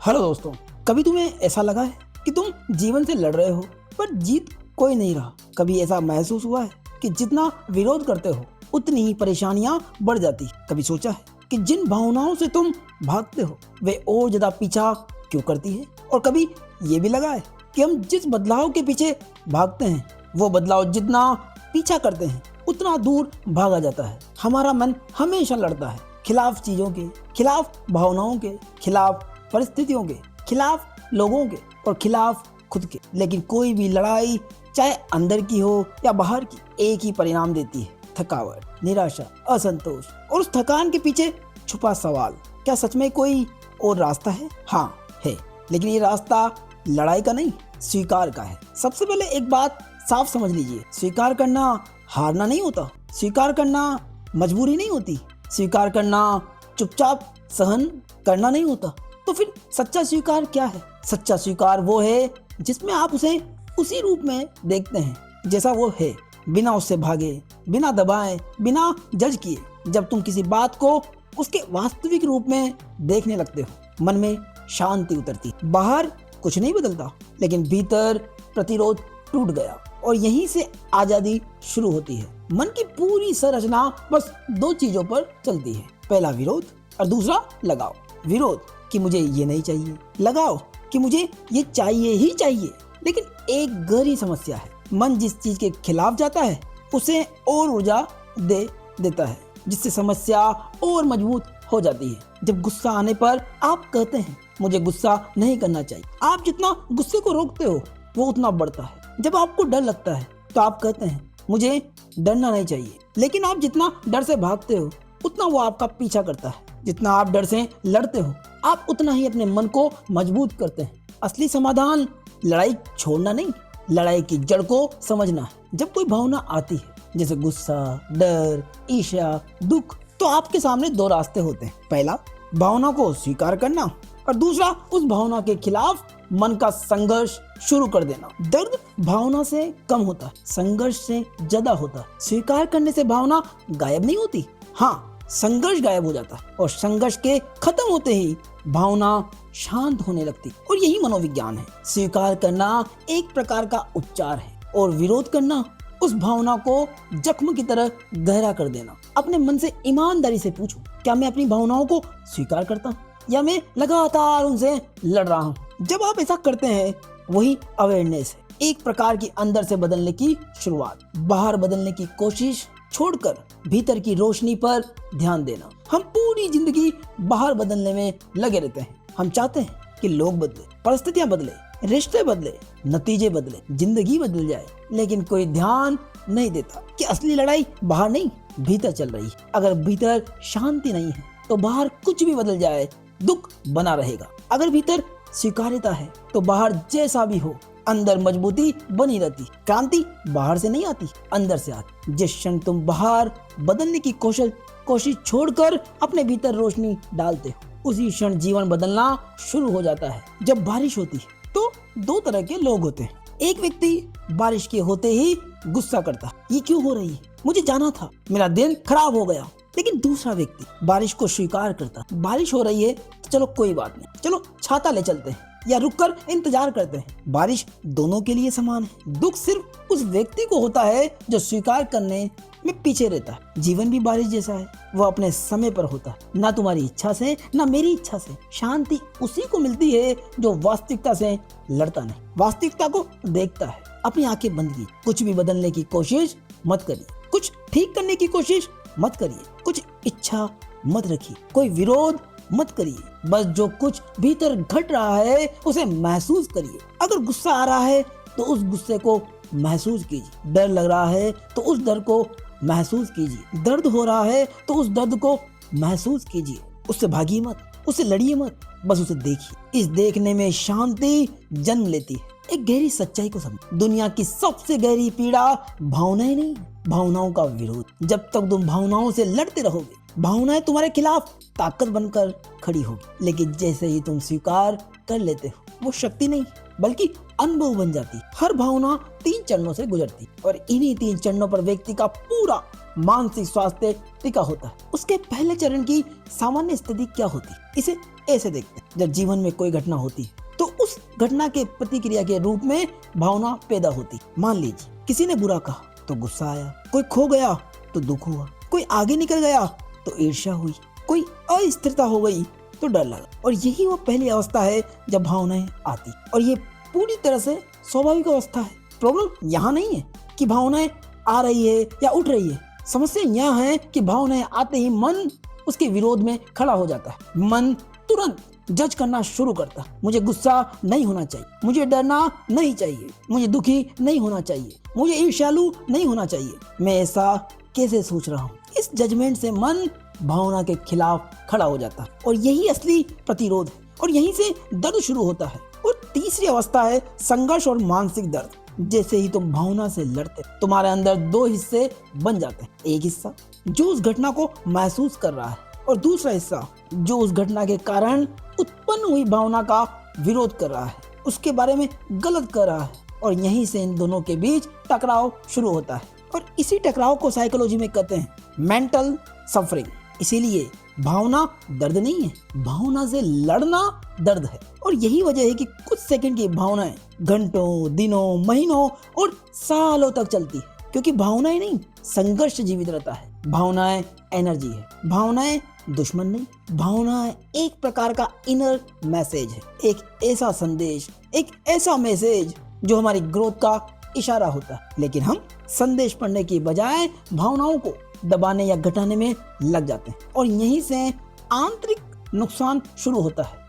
Hello दोस्तों, कभी तुम्हें ऐसा लगा है कि तुम जीवन से लड़ रहे हो पर जीत कोई नहीं रहा? कभी ऐसा महसूस हुआ है कि जितना विरोध करते हो उतनी ही परेशानियां बढ़ जाती? कभी सोचा है कि जिन भावनाओं से तुम भागते हो वे और ज्यादा पीछा क्यों करती है? और कभी ये भी लगा है कि हम जिस बदलाव के पीछे भागते हैं वो बदलाव जितना पीछा करते हैं उतना दूर भागा जाता है। हमारा मन हमेशा लड़ता है, खिलाफ चीजों के, खिलाफ भावनाओं के, खिलाफ परिस्थितियों के, खिलाफ लोगों के और खिलाफ खुद के। लेकिन कोई भी लड़ाई चाहे अंदर की हो या बाहर की, एक ही परिणाम देती है: थकावट, निराशा, असंतोष। और उस थकान के पीछे छुपा सवाल, क्या सच में कोई और रास्ता है? हाँ है, लेकिन ये रास्ता लड़ाई का नहीं, स्वीकार का है। सबसे पहले एक बात साफ समझ लीजिए, स्वीकार करना हारना नहीं होता, स्वीकार करना मजबूरी नहीं होती, स्वीकार करना चुपचाप सहन करना नहीं होता। तो फिर सच्चा स्वीकार क्या है? सच्चा स्वीकार वो है जिसमें आप उसे उसी रूप में देखते हैं जैसा वो है, बिना उससे भागे, बिना दबाए, बिना जज किए। जब तुम किसी बात को उसके वास्तविक रूप में देखने लगते हो, मन में शांति उतरती। बाहर कुछ नहीं बदलता, लेकिन भीतर प्रतिरोध टूट गया और यहीं से आजादी शुरू होती है। मन की पूरी संरचना बस दो चीजों पर चलती है, पहला विरोध और दूसरा लगाव। विरोध कि मुझे ये नहीं चाहिए, लगाव कि मुझे ये चाहिए ही चाहिए। लेकिन एक गहरी समस्या है, मन जिस चीज के खिलाफ जाता है उसे और ऊर्जा दे देता है, जिससे समस्या और मजबूत हो जाती है। जब गुस्सा आने पर आप कहते हैं मुझे गुस्सा नहीं करना चाहिए, आप जितना गुस्से को रोकते हो वो उतना बढ़ता है। जब आपको डर लगता है तो आप कहते हैं मुझे डरना नहीं चाहिए, लेकिन आप जितना डर से भागते हो उतना वो आपका पीछा करता है। जितना आप डर से लड़ते हो आप उतना ही अपने मन को मजबूत करते हैं। असली समाधान लड़ाई छोड़ना नहीं, लड़ाई की जड़ को समझना है। जब कोई भावना आती है जैसे गुस्सा, डर, ईर्ष्या, दुख, तो आपके सामने दो रास्ते होते हैं। पहला, भावना को स्वीकार करना और दूसरा, उस भावना के खिलाफ मन का संघर्ष शुरू कर देना। दर्द भावना से कम होता है, संघर्ष से ज्यादा होता है। स्वीकार करने से भावना गायब नहीं होती, हाँ संघर्ष गायब हो जाता है और संघर्ष के खत्म होते ही भावना शांत होने लगती। और यही मनोविज्ञान है। स्वीकार करना एक प्रकार का उपचार है और विरोध करना उस भावना को जख्म की तरह गहरा कर देना। अपने मन से ईमानदारी से पूछो, क्या मैं अपनी भावनाओं को स्वीकार करता हूँ या मैं लगातार उनसे लड़ रहा हूँ? जब आप ऐसा करते हैं वही अवेयरनेस है, एक प्रकार की अंदर से बदलने की शुरुआत। बाहर बदलने की कोशिश छोड़कर भीतर की रोशनी पर ध्यान देना। हम पूरी जिंदगी बाहर बदलने में लगे रहते हैं। हम चाहते हैं कि लोग बदले, परिस्थितियां बदले, रिश्ते बदले, नतीजे बदले, जिंदगी बदल जाए, लेकिन कोई ध्यान नहीं देता कि असली लड़ाई बाहर नहीं भीतर चल रही है। अगर भीतर शांति नहीं है तो बाहर कुछ भी बदल जाए दुख बना रहेगा। अगर भीतर स्वीकार्यता है तो बाहर जैसा भी हो अंदर मजबूती बनी रहती। क्रांति बाहर से नहीं आती, अंदर से आती। जिस क्षण तुम बाहर बदलने की कोशिश छोड़कर अपने भीतर रोशनी डालते हो, उसी क्षण जीवन बदलना शुरू हो जाता है। जब बारिश होती है तो दो तरह के लोग होते हैं। एक व्यक्ति बारिश के होते ही गुस्सा करता, ये क्यों हो रही है, मुझे जाना था, मेरा दिन खराब हो गया। लेकिन दूसरा व्यक्ति बारिश को स्वीकार करता, बारिश हो रही है तो चलो कोई बात नहीं, चलो छाता ले चलते हैं या रुककर इंतजार करते हैं। बारिश दोनों के लिए समान है। दुख सिर्फ उस व्यक्ति को होता है जो स्वीकार करने में पीछे रहता है। जीवन भी बारिश जैसा है, वो अपने समय पर होता है, ना तुम्हारी इच्छा से ना मेरी इच्छा से। शांति उसी को मिलती है जो वास्तविकता से लड़ता नहीं, वास्तविकता को देखता है। अपनी आंखें बंद की, कुछ भी बदलने की कोशिश मत करिए, कुछ ठीक करने की कोशिश मत करिए, कुछ इच्छा मत रखिए, कोई विरोध मत करिए। बस जो कुछ भीतर घट रहा है उसे महसूस करिए। अगर गुस्सा आ रहा है तो उस गुस्से को महसूस कीजिए, डर लग रहा है तो उस डर को महसूस कीजिए, दर्द हो रहा है तो उस दर्द को महसूस कीजिए। उससे भागिए मत, उससे लड़िए मत, बस उसे देखिए। इस देखने में शांति जन्म लेती है। एक गहरी सच्चाई को समझो, दुनिया की सबसे गहरी पीड़ा भावनाएं नहीं, भावनाओं का विरोध। जब तक तुम भावनाओं से लड़ते रहोगे भावनाएं तुम्हारे खिलाफ ताकत बनकर खड़ी होगी, लेकिन जैसे ही तुम स्वीकार कर लेते हो, वो शक्ति नहीं बल्कि अनुभव बन जाती। हर भावना 3 चरणों से गुजरती और इन्हीं 3 चरणों पर व्यक्ति का पूरा मानसिक स्वास्थ्य टिका होता है। उसके पहले चरण की सामान्य स्थिति क्या होती है, इसे ऐसे देखते हैं। जब जीवन में कोई घटना होती है तो उस घटना के प्रतिक्रिया के रूप में भावना पैदा होती। मान लीजिए किसी ने बुरा कहा तो गुस्सा आया, कोई खो गया तो दुख हुआ, कोई आगे निकल गया तो ईर्ष्या हुई, कोई अस्थिरता हो गई तो डर लगा। और यही वो पहली अवस्था है जब भावनाएं आती, और ये पूरी तरह से स्वाभाविक अवस्था है। प्रॉब्लम यहाँ नहीं है कि भावनाएं आ रही है या उठ रही है, समस्या यहाँ है कि भावनाएं आते ही मन उसके विरोध में खड़ा हो जाता है। मन तुरंत जज करना शुरू करता है। मुझे गुस्सा नहीं होना चाहिए, मुझे डरना नहीं चाहिए, मुझे दुखी नहीं होना चाहिए, मुझे ईर्ष्यालु नहीं होना चाहिए, मैं ऐसा कैसे सोच रहा हूँ। इस जजमेंट से मन भावना के खिलाफ खड़ा हो जाता है और यही असली प्रतिरोध है, और यहीं से दर्द शुरू होता है। और तीसरी अवस्था है संघर्ष और मानसिक दर्द। जैसे ही तुम भावना से लड़ते, तुम्हारे अंदर 2 हिस्से बन जाते हैं। एक हिस्सा जो उस घटना को महसूस कर रहा है, और दूसरा हिस्सा जो उस घटना के कारण उत्पन्न हुई भावना का विरोध कर रहा है, उसके बारे में गलत कर रहा है। और यहीं से इन दोनों के बीच टकराव शुरू होता है, और इसी टकराव को साइकोलॉजी में कहते हैं मेंटल सफरिंग। इसीलिए भावना दर्द नहीं है, भावना से लड़ना दर्द है। और यही वजह है कि कुछ सेकंड की भावनाएं घंटों, दिनों, महीनों और सालों तक चलती है, क्योंकि भावनाएं नहीं, संघर्ष जीवित रहता है। भावनाएं एनर्जी है, भावनाएं दुश्मन नहीं। भावनाएं एक प्रकार का इनर मैसेज है, एक ऐसा संदेश, एक ऐसा मैसेज जो हमारी ग्रोथ का इशारा होता है। लेकिन हम संदेश पढ़ने की बजाय भावनाओं को दबाने या घटाने में लग जाते हैं, और यहीं से आंतरिक नुकसान शुरू होता है।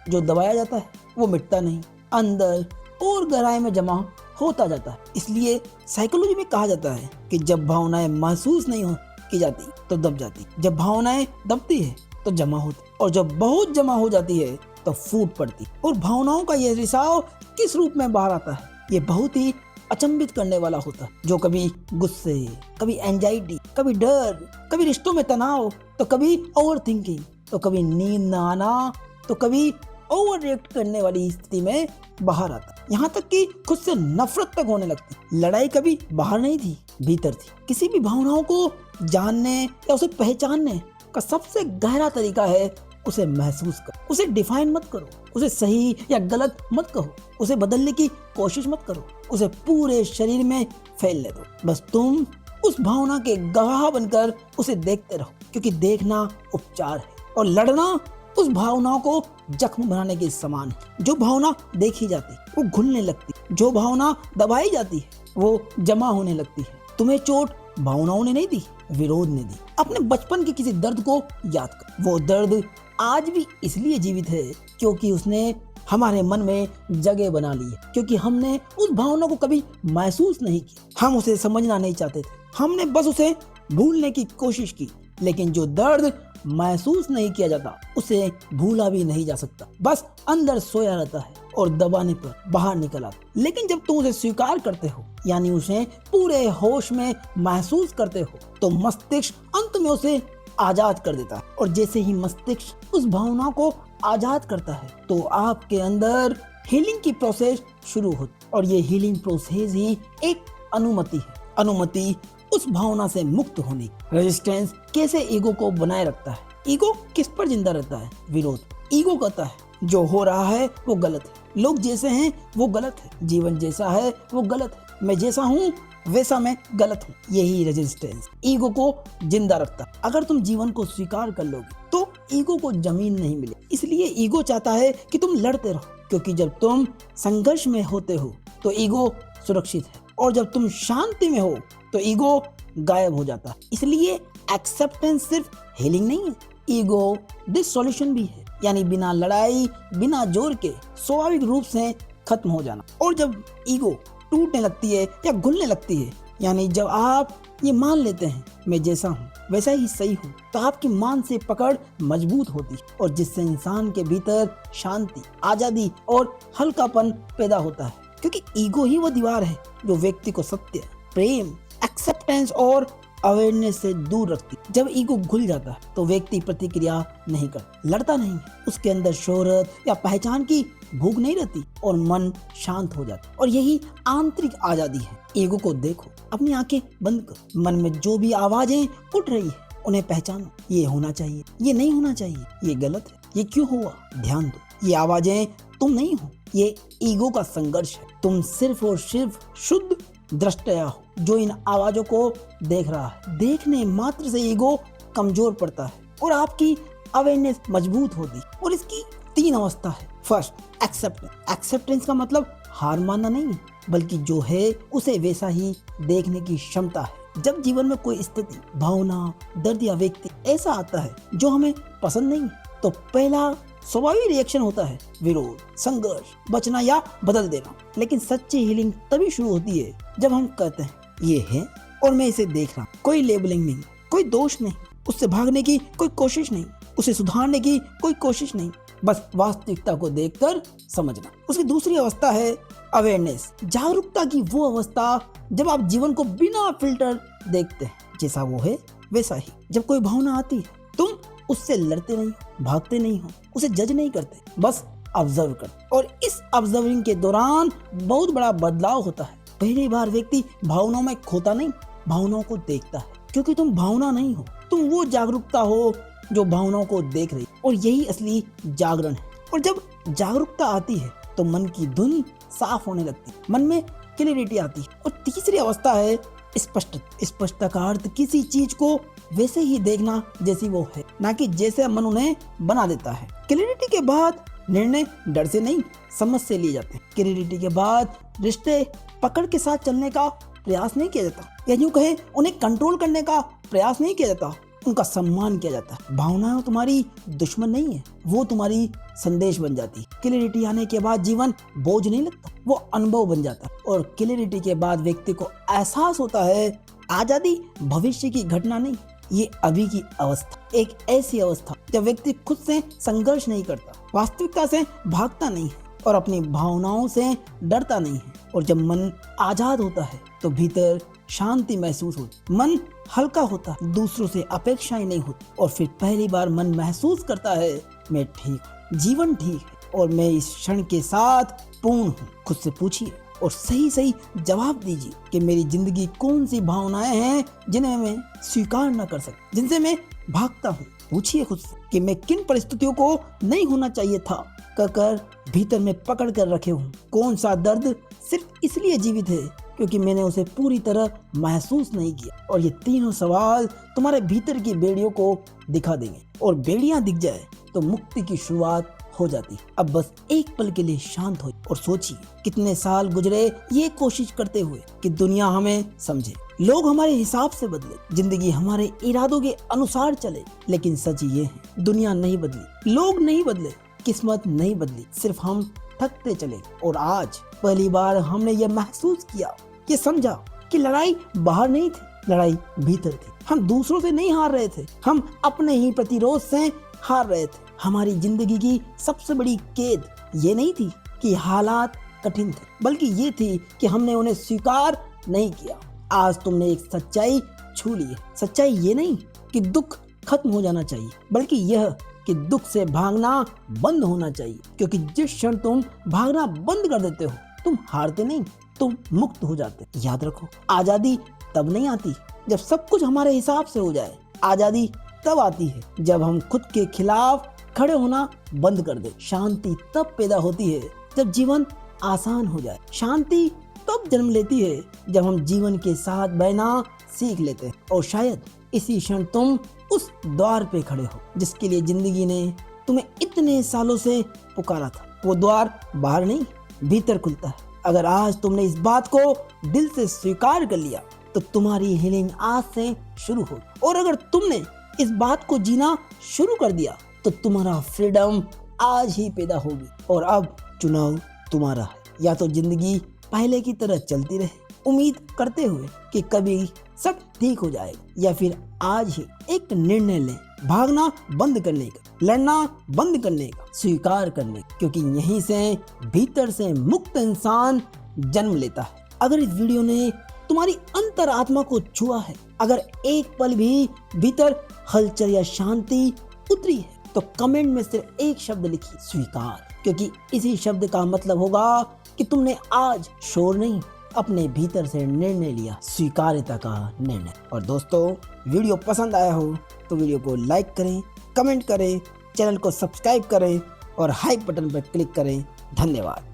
जो दबाया जाता है वो मिटता नहीं, अंदर और गहराई में जमा होता जाता है। इसलिए साइकोलॉजी में कहा जाता है कि जब भावनाएं महसूस नहीं की जाती तो दब जाती, जब भावनाएं दबती है तो जमा होती, और जब बहुत जमा हो जाती है तो फूट पड़ती। और भावनाओं का यह रिसाव किस रूप में बाहर आता है, ये बहुत ही अचंभित करने वाला होता है। जो कभी गुस्से, कभी एंजाइटी, कभी डर, कभी रिश्तों में तनाव, तो कभी ओवर थिंकिंग, तो कभी नींद न आना, तो कभी ओवर रिएक्ट करने वाली स्थिति में बाहर आता। यहाँ तक कि खुद से नफरत तक होने लगती। लड़ाई कभी बाहर नहीं थी, भीतर थी। किसी भी भावनाओं को जानने या उसे पहचानने का सबसे गहरा तरीका है उसे महसूस करो। उसे डिफाइन मत करो, उसे सही या गलत मत कहो, उसे बदलने की कोशिश मत करो, उसे पूरे शरीर में फैलने दो। बस तुम उस भावना के गवाह बनकर उसे देखते रहो, क्योंकि देखना उपचार है और लड़ना उस भावनाओं को जख्म बनाने के समान है। जो भावना देखी जाती वो घुलने लगती, जो भावना दबाई जाती है वो जमा होने लगती है। तुम्हें चोट भावनाओं ने नहीं दी, विरोध ने दी। अपने बचपन के किसी दर्द को याद कर। वो दर्द आज भी इसलिए जीवित है क्योंकि उसने हमारे मन में जगह बना ली है, क्योंकि हमने उस भावना को कभी महसूस नहीं किया। हम उसे समझना नहीं चाहते थे, हमने बस उसे भूलने की कोशिश की। लेकिन जो दर्द महसूस नहीं किया जाता उसे भूला भी नहीं जा सकता, बस अंदर सोया रहता है और दबाने पर बाहर निकल आता। लेकिन जब तुम उसे स्वीकार करते हो, यानी उसे पूरे होश में महसूस करते हो, तो मस्तिष्क अंत में उसे आजाद कर देता है। और जैसे ही मस्तिष्क उस भावना को आजाद करता है तो आपके अंदर हीलिंग की प्रोसेस शुरू होती है। और ये हीलिंग प्रोसेस ही एक अनुमति है। अनुमति उस भावना से मुक्त होने की। रेजिस्टेंस कैसे ईगो को बनाए रखता है। ईगो किस पर जिंदा रहता है? विरोध। ईगो कहता है जो हो रहा है वो गलत है, लोग जैसे हैं वो गलत है, जीवन जैसा है वो गलत है, मैं जैसा हूँ वैसा मैं गलत हूँ। यही रेजिस्टेंस ईगो को जिंदा रखता है। अगर तुम जीवन को स्वीकार कर लोगे तो ईगो को जमीन नहीं मिले। इसलिए ईगो चाहता है कि तुम लड़ते रहो, क्योंकि जब तुम संघर्ष में होते हो तो ईगो सुरक्षित है, और जब तुम शांति में हो तो ईगो गायब हो जाता है। इसलिए एक्सेप्टेंस सिर्फ हीलिंग नहीं है, ईगो डिसॉल्यूशन भी है, यानी बिना लड़ाई, बिना जोर के स्वाभाविक रूप से खत्म हो जाना। और जब ईगो टूटने लगती है या घुलने लगती है, यानी जब आप ये मान लेते हैं मैं जैसा हूँ वैसा ही सही हूँ, तो आपकी मानसिक पकड़ मजबूत होती है, और जिससे इंसान के भीतर शांति, आजादी और हल्कापन पैदा होता है। क्योंकि ईगो ही वो दीवार है जो व्यक्ति को सत्य, प्रेम, एक्सेप्टेंस और अवेयरनेस से दूर रखती। जब ईगो घुल जाता है तो व्यक्ति प्रतिक्रिया नहीं करता, लड़ता नहीं है, उसके अंदर शोहरत या पहचान की भूख नहीं रहती और मन शांत हो जाता है। और यही आंतरिक आजादी है। ईगो को देखो, अपनी आंखें बंद करो, मन में जो भी आवाजें उठ रही है उन्हें पहचानो। ये होना चाहिए, ये नहीं होना चाहिए, ये गलत है, ये क्यों हुआ, ध्यान दो। ये आवाजें तुम नहीं हो, ये ईगो का संघर्ष है। तुम सिर्फ और सिर्फ शुद्ध दृष्टया हो जो इन आवाजों को देख रहा है। देखने मात्र से ईगो कमजोर पड़ता है और आपकी अवेयरनेस मजबूत होती। और इसकी 3 अवस्था है। First, acceptance. एक्सेप्टेंस का मतलब हार मानना नहीं है, बल्कि जो है उसे वैसा ही देखने की क्षमता है। जब जीवन में कोई स्थिति, भावना, दर्द या व्यक्ति ऐसा आता है जो हमें पसंद नहीं है, तो पहला स्वाभाविक रिएक्शन होता है विरोध, संघर्ष, बचना या बदल देना। लेकिन सच्ची हीलिंग तभी शुरू होती है जब हम कहते हैं ये है और मैं इसे देख रहा हूँ। कोई लेबलिंग नहीं, कोई दोष नहीं, उससे भागने की कोई कोशिश नहीं, उसे सुधारने की कोई कोशिश नहीं, बस वास्तविकता को देखकर समझना। उसकी दूसरी अवस्था है अवेयरनेस, जागरूकता की वो अवस्था जब आप जीवन को बिना फिल्टर देखते हैं, जैसा वो है वैसा ही। जब कोई भावना आती है तुम उससे लड़ते नहीं, भागते नहीं हो, उसे जज नहीं करते, बस ऑब्जर्व करते। और इस ऑब्जर्विंग के दौरान बहुत बड़ा बदलाव होता है। पहली बार व्यक्ति भावनाओं में खोता नहीं, भावनाओं को देखता है, क्योंकि तुम भावना नहीं हो, तुम वो जागरूकता हो जो भावनाओं को देख रही। और यही असली जागरण है। और जब जागरूकता आती है तो मन की धुन साफ होने लगती, मन में क्लैरिटी आती है। और तीसरी अवस्था है स्पष्टता। स्पष्टता का अर्थ किसी चीज को वैसे ही देखना जैसी वो है, ना कि जैसे मन उन्हें बना देता है। क्लैरिटी के बाद निर्णय डर से नहीं, समझ से लिए जाते हैं। क्लैरिटी के बाद रिश्ते पकड़ के साथ चलने का प्रयास नहीं किया जाता, या यूं कहें उन्हें कंट्रोल करने का प्रयास नहीं किया जाता, उनका सम्मान किया जाता है। भावनाएं तुम्हारी दुश्मन नहीं है, वो तुम्हारी संदेश बन जाती है। क्लैरिटी आने के बाद जीवन बोझ नहीं लगता, वो अनुभव बन जाता है। और क्लैरिटी के बाद व्यक्ति को एहसास होता है आजादी भविष्य की घटना नहीं, ये अभी की अवस्था। एक ऐसी अवस्था जब व्यक्ति खुद से संघर्ष नहीं करता, वास्तविकता से भागता नहीं है और अपनी भावनाओं से डरता नहीं है। और जब मन आजाद होता है तो भीतर शांति महसूस होती, मन हल्का होता है, दूसरों से अपेक्षाएं नहीं होती। और फिर पहली बार मन महसूस करता है मैं ठीक हूँ, जीवन ठीक है और मैं इस क्षण के साथ पूर्ण हूँ। खुद से पूछिए और सही सही जवाब दीजिए कि मेरी जिंदगी कौन सी भावनाएं हैं जिन्हें मैं स्वीकार न कर सकता, जिनसे मैं भागता हूँ। पूछिए खुद से कि मैं किन परिस्थितियों को नहीं होना चाहिए था कहकर भीतर में पकड़ कर रखे हूँ। कौन सा दर्द सिर्फ इसलिए जीवित है क्योंकि मैंने उसे पूरी तरह महसूस नहीं किया। और ये तीनों सवाल तुम्हारे भीतर की बेड़ियों को दिखा देंगे। और बेड़ियां दिख जाए तो मुक्ति की शुरुआत हो जाती। अब बस एक पल के लिए शांत हो और सोचिए कितने साल गुजरे ये कोशिश करते हुए कि दुनिया हमें समझे, लोग हमारे हिसाब से बदले, जिंदगी हमारे इरादों के अनुसार चले। लेकिन सच ये है, दुनिया नहीं बदली, लोग नहीं बदले, किस्मत नहीं बदली, सिर्फ हम थकते चले। और आज पहली बार हमने ये महसूस किया, ये समझा कि लड़ाई बाहर नहीं थी, लड़ाई भीतर थी। हम दूसरों से नहीं हार रहे थे, हम अपने ही प्रतिरोध से हार रहे थे। हमारी जिंदगी की सबसे बड़ी कैद ये नहीं थी कि हालात कठिन थे, बल्कि ये थी कि हमने उन्हें स्वीकार नहीं किया। आज तुमने एक सच्चाई छू ली है। सच्चाई ये नहीं कि दुख खत्म हो जाना चाहिए, बल्कि यह कि दुख से भागना बंद होना चाहिए। क्योंकि जिस क्षण तुम भागना बंद कर देते हो, तुम हारते नहीं, तुम मुक्त हो जाते। याद रखो, आजादी तब नहीं आती जब सब कुछ हमारे हिसाब से हो जाए। आजादी तब आती है जब हम खुद के खिलाफ खड़े होना बंद कर दे। शांति तब पैदा होती है जब जीवन आसान हो जाए। शांति तब जन्म लेती है जब हम जीवन के साथ बहना सीख लेते हैं। और शायद इसी क्षण तुम उस द्वार पे खड़े हो जिसके लिए जिंदगी ने तुम्हें इतने सालों से पुकारा था। वो द्वार बाहर नहीं, भीतर खुलता है। अगर आज तुमने इस बात को दिल से स्वीकार कर लिया तो तुम्हारी हीलिंग आज से शुरू होगी। और अगर तुमने इस बात को जीना शुरू कर दिया तो तुम्हारा फ्रीडम आज ही पैदा होगी। और अब चुनाव तुम्हारा है, या तो जिंदगी पहले की तरह चलती रहे उम्मीद करते हुए कि कभी सब ठीक हो जाएगा, या फिर आज ही एक निर्णय लें, भागना बंद करने का, लड़ना बंद करने का, स्वीकार करने का। क्योंकि यहीं से भीतर से मुक्त इंसान जन्म लेता है। अगर इस वीडियो ने तुम्हारी अंतरात्मा को छुआ है, अगर एक पल भी भीतर हलचल या शांति उतरी है, तो कमेंट में सिर्फ एक शब्द लिखिए, स्वीकार। क्योंकि इसी शब्द का मतलब होगा कि तुमने आज शोर नहीं, अपने भीतर से निर्णय लिया, स्वीकार्यता का निर्णय। और दोस्तों, वीडियो पसंद आया हो तो वीडियो को लाइक करें, कमेंट करें, चैनल को सब्सक्राइब करें और हाइप बटन पर क्लिक करें। धन्यवाद।